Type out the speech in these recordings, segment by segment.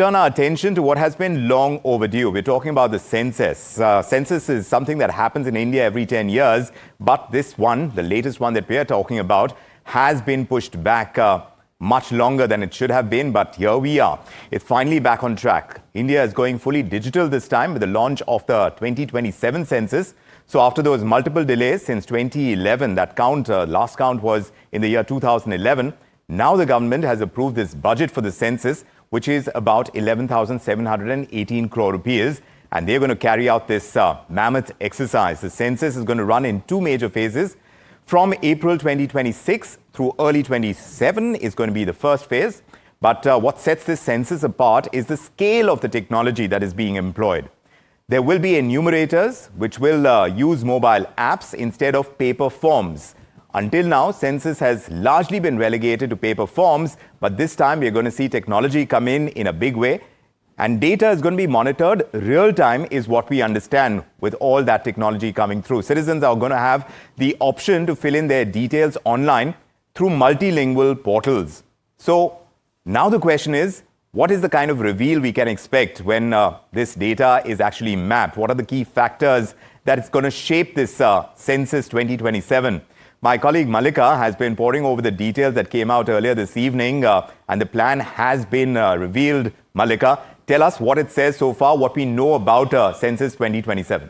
Turn our attention to what has been long overdue. We're talking about the census. Census is something that happens in India every 10 years, but this one, the latest one that we are talking about, has been pushed back much longer than it should have been, but here we are. It's finally back on track. India is going fully digital this time with the launch of the 2027 census. So after those multiple delays since 2011, that last count was in the year 2011, now the government has approved this budget for the census, which is about 11,718 crore rupees. And they're going to carry out this mammoth exercise. The census is going to run in two major phases. From April 2026 through early 27 is going to be the first phase. But what sets this census apart is the scale of the technology that is being employed. There will be enumerators which will use mobile apps instead of paper forms. Until now, census has largely been relegated to paper forms, but this time we're going to see technology come in a big way. And data is going to be monitored real time is what we understand with all that technology coming through. Citizens are going to have the option to fill in their details online through multilingual portals. So now the question is, what is the kind of reveal we can expect when this data is actually mapped? What are the key factors that is going to shape this census 2027? My colleague Malika has been poring over the details that came out earlier this evening, and the plan has been revealed. Malika, tell us what it says so far, what we know about Census 2027.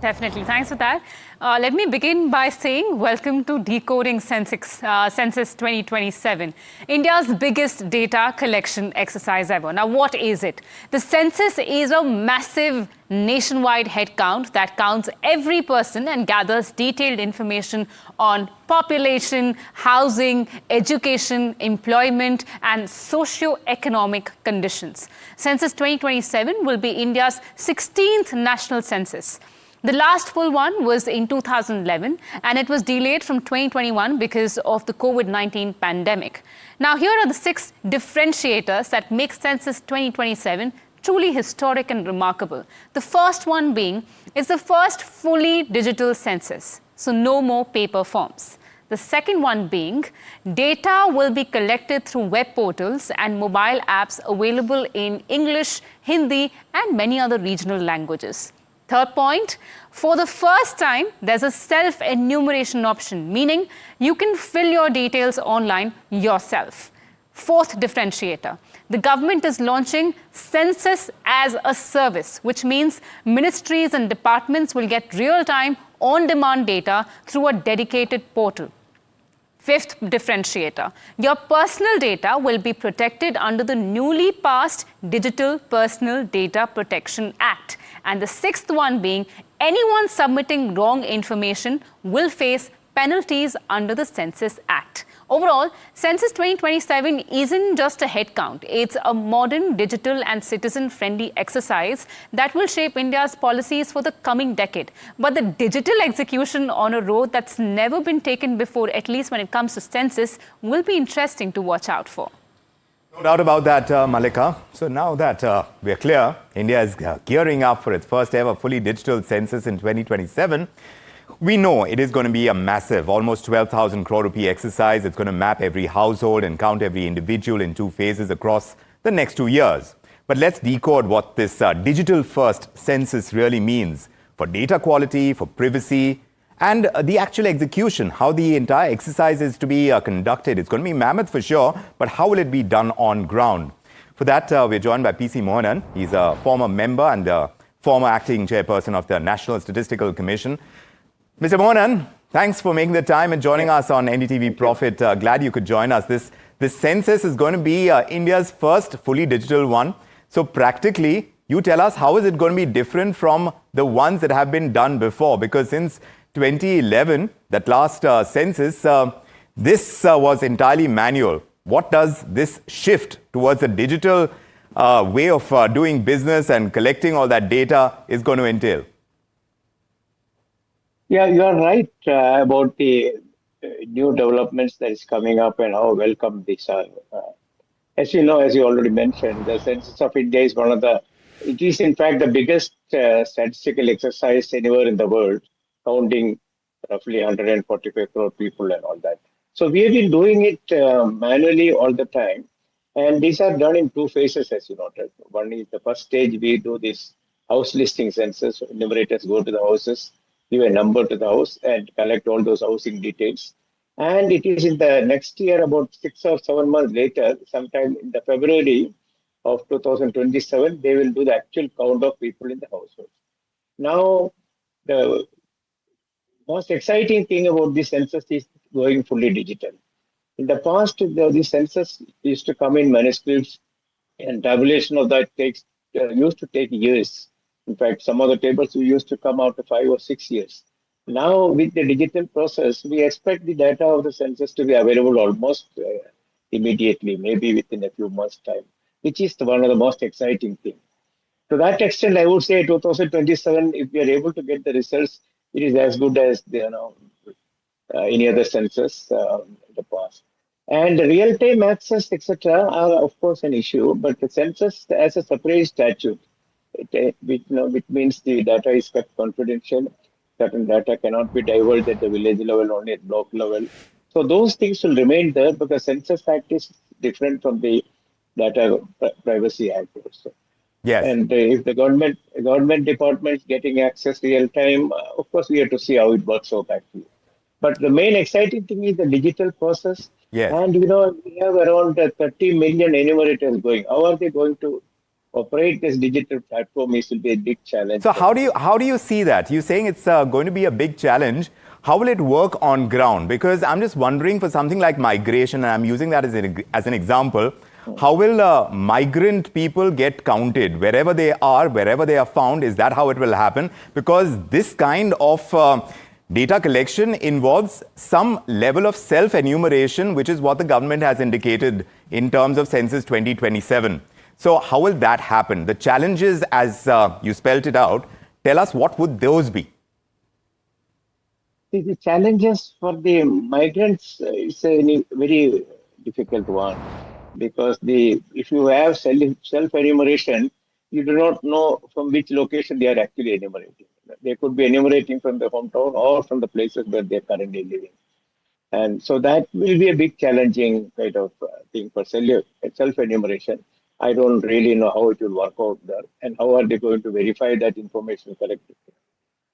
Definitely. Thanks for that. Let me begin by saying welcome to Decoding Census 2027, India's biggest data collection exercise ever. Now, what is it? The census is a massive nationwide head count that counts every person and gathers detailed information on population, housing, education, employment, and socio-economic conditions. Census 2027 will be India's 16th national census. The last full one was in 2011, and it was delayed from 2021 because of the COVID-19 pandemic. Now, here are the 6 differentiators that make Census 2027 truly historic and remarkable. The first one being, it's the first fully digital census, so no more paper forms. The second one being, data will be collected through web portals and mobile apps available in English, Hindi, and many other regional languages. Third point, for the first time, there's a self-enumeration option, meaning you can fill your details online yourself. Fourth differentiator, the government is launching Census as a service, which means ministries and departments will get real-time, on-demand data through a dedicated portal. Fifth differentiator, your personal data will be protected under the newly passed Digital Personal Data Protection Act. And the sixth one being, anyone submitting wrong information will face penalties under the Census Act. Overall, Census 2027 isn't just a head count. It's a modern, digital and citizen-friendly exercise that will shape India's policies for the coming decade. But the digital execution on a road that's never been taken before, at least when it comes to census, will be interesting to watch out for. No doubt about that, Malika. So now that we're clear, India is gearing up for its first ever fully digital census in 2027. We know it is going to be a massive, almost 12,000 crore rupee exercise. It's going to map every household and count every individual in 2 phases across the next 2 years. But let's decode what this digital-first census really means for data quality, for privacy, and the actual execution, how the entire exercise is to be conducted. It's going to be mammoth for sure, but how will it be done on ground? For that, we're joined by PC Mohanan. He's a former member and former acting chairperson of the National Statistical Commission. Mr. Mohanan, thanks for making the time and joining us on NDTV Profit. Glad you could join us. This census is going to be India's first fully digital one. So practically, you tell us, how is it going to be different from the ones that have been done before? Because since 2011, that last census, this was entirely manual. What does this shift towards a digital way of doing business and collecting all that data is going to entail? Yeah, you are right about the new developments that is coming up and how welcome these are. As you know, as you already mentioned, the Census of India is it is in fact the biggest statistical exercise anywhere in the world, counting roughly 145 crore people and all that. So we have been doing it manually all the time. And these are done in two phases, as you noted. One is the first stage, we do this house listing census. Enumerators go to the houses, give a number to the house, and collect all those housing details. And it is in the next year, about 6 or 7 months later, sometime in the February of 2027, they will do the actual count of people in the household. Now, the most exciting thing about this census is going fully digital. In the past, the census used to come in manuscripts, and tabulation of that used to take years. In fact, some of the tables we used to come after 5 or 6 years. Now, with the digital process, we expect the data of the census to be available almost immediately, maybe within a few months' time, which is one of the most exciting things. To that extent, I would say 2027, if we are able to get the results, it is as good as any other census in the past. And real-time access, etc., are of course an issue, but the census as a separate statute, which means the data is kept confidential. Certain data cannot be divulged at the village level, only at block level. So those things will remain there, but the Census Act is different from the Data Privacy Act also. Yes. And if the government department is getting access real time, of course we have to see how it works out actually. But the main exciting thing is the digital process. Yes. And we have around 30 million enumerators going. How are they going to operate this digital platform? It will be a big challenge. So how do you see that? You're saying it's going to be a big challenge. How will it work on ground? Because I'm just wondering, for something like migration, and I'm using that as an example, how will migrant people get counted? Wherever they are found, is that how it will happen? Because this kind of data collection involves some level of self-enumeration, which is what the government has indicated in terms of Census 2027. So how will that happen? The challenges, as you spelt it out, tell us what would those be? The challenges for the migrants is a very difficult one, because if you have self-enumeration, you do not know from which location they are actually enumerating. They could be enumerating from the hometown or from the places where they are currently living. And so that will be a big challenging kind of thing for self-enumeration. I don't really know how it will work out there, and how are they going to verify that information correctly.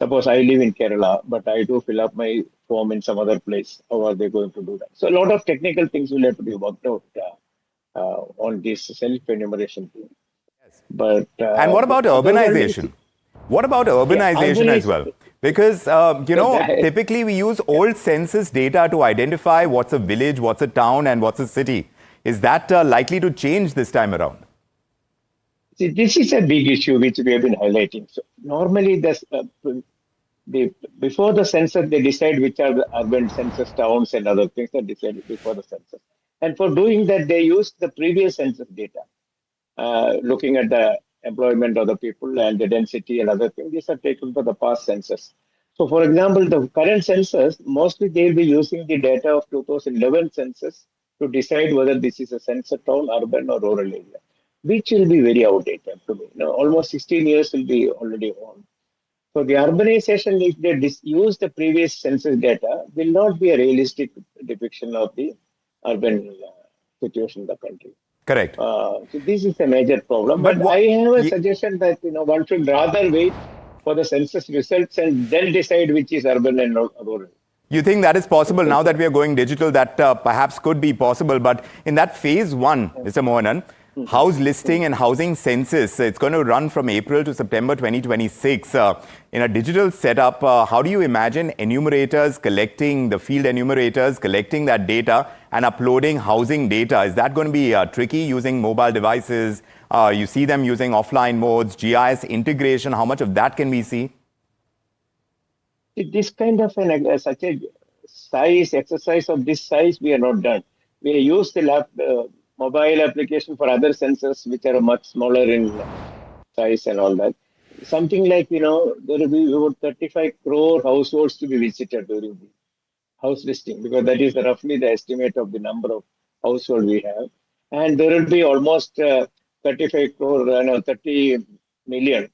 Suppose I live in Kerala, but I do fill up my form in some other place. How are they going to do that? So a lot of technical things will have to be worked out on this self-enumeration thing. But and what about urbanization? What about urbanization as well? Because, typically we use old census data to identify what's a village, what's a town, and what's a city. Is that likely to change this time around? See, this is a big issue which we have been highlighting. So normally, before the census, they decide which are the urban census towns and other things are decided before the census. And for doing that, they use the previous census data, looking at the employment of the people and the density and other things. These are taken for the past census. So, for example, the current census, mostly they'll be using the data of 2011 census to decide whether this is a census town, urban or rural area, which will be very outdated to me. Almost 16 years will be already on. So the urbanization, if they use the previous census data, will not be a realistic depiction of the urban situation in the country. Correct. So this is a major problem. But I have a suggestion that one should rather wait for the census results and then decide which is urban and rural. You think that is possible now that we are going digital? That perhaps could be possible. But in that phase one, Mr. Mohanan, house listing and housing census, it's going to run from April to September 2026. In a digital setup, how do you imagine enumerators collecting, the field enumerators collecting that data and uploading housing data? Is that going to be tricky using mobile devices? You see them using offline modes, GIS integration. How much of that can we see? This kind of such a exercise of this size, we are not done. We use the mobile application for other sensors, which are much smaller in size and all that. Something like, there will be about 35 crore households to be visited during the house listing, because that is roughly the estimate of the number of households we have. And there will be almost 35 crore, 30 million.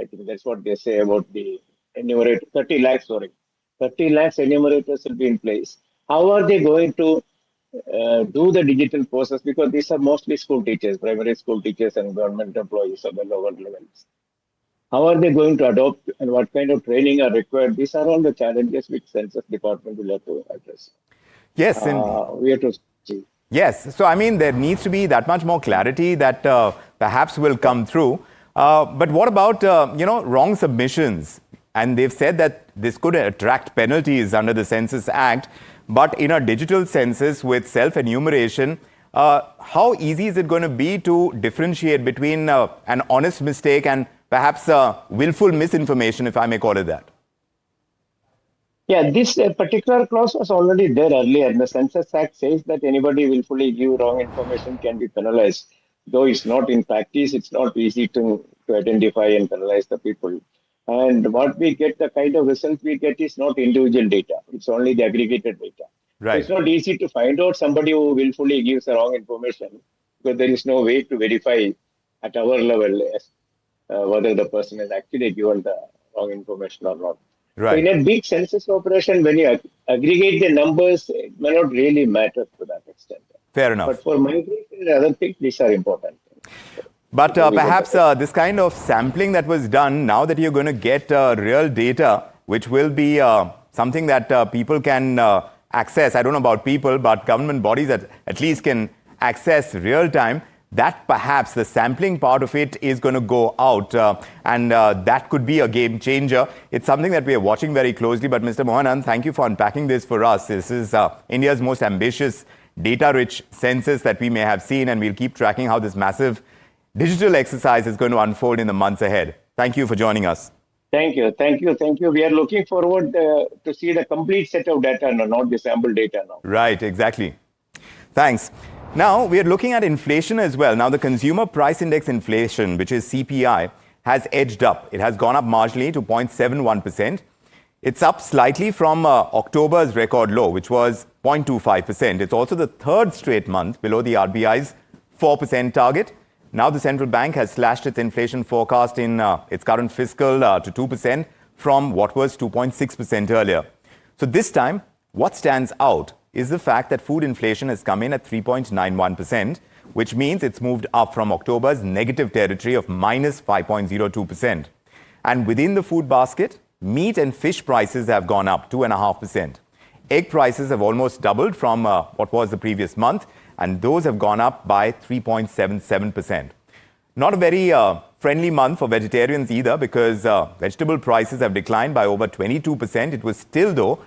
I think that's what they say about the enumerator, 30 lakhs enumerators will be in place. How are they going to do the digital process, because these are mostly school teachers, primary school teachers and government employees at the lower levels. How are they going to adopt and what kind of training are required? These are all the challenges which Census Department will have to address. Yes, indeed. We have to see. Yes. So, I mean, there needs to be that much more clarity that perhaps will come through. But what about, wrong submissions? And they've said that this could attract penalties under the Census Act. But in a digital census with self-enumeration, how easy is it going to be to differentiate between an honest mistake and perhaps willful misinformation, if I may call it that? Yeah, this particular clause was already there earlier. The Census Act says that anybody willfully give wrong information can be penalized. Though it's not in practice, it's not easy to identify and penalize the people. And what we get, the kind of results we get is not individual data. It's only the aggregated data. Right. So it's not easy to find out somebody who willfully gives the wrong information, because there is no way to verify at our level whether the person has actually given the wrong information or not. Right. So in a big census operation, when you aggregate the numbers, it may not really matter to that extent. Fair enough. But for migration and other things, these are important. But perhaps this kind of sampling that was done, now that you're going to get real data, which will be something that people can access. I don't know about people, but government bodies at least can access real time. That perhaps the sampling part of it is going to go out and that could be a game changer. It's something that we are watching very closely. But Mr. Mohanan, thank you for unpacking this for us. This is India's most ambitious data-rich census that we may have seen, and we'll keep tracking how this massive digital exercise is going to unfold in the months ahead. Thank you for joining us. Thank you. We are looking forward to see the complete set of data now, not the sample data now. Right, exactly. Thanks. Now, we are looking at inflation as well. Now, the Consumer Price Index inflation, which is CPI, has edged up. It has gone up marginally to 0.71%. It's up slightly from October's record low, which was 0.25%. It's also the third straight month below the RBI's 4% target. Now, the central bank has slashed its inflation forecast in its current fiscal to 2% from what was 2.6% earlier. So this time, what stands out is the fact that food inflation has come in at 3.91%, which means it's moved up from October's negative territory of minus 5.02%. And within the food basket, meat and fish prices have gone up 2.5%. Egg prices have almost doubled from what was the previous month, and those have gone up by 3.77%. Not a very friendly month for vegetarians either, because vegetable prices have declined by over 22%. It was still, though,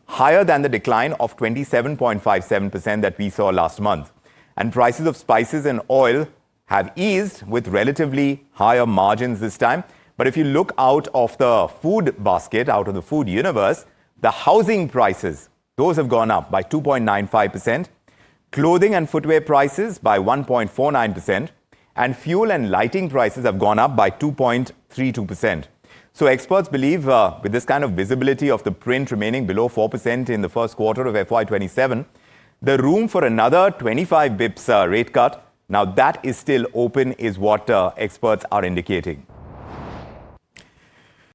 higher than the decline of 27.57% that we saw last month. And prices of spices and oil have eased with relatively higher margins this time. But if you look out of the food basket, out of the food universe, the housing prices, those have gone up by 2.95%, clothing and footwear prices by 1.49%, and fuel and lighting prices have gone up by 2.32%. So experts believe with this kind of visibility of the print remaining below 4% in the first quarter of FY27, the room for another 25 bips rate cut, now that is still open, is what experts are indicating.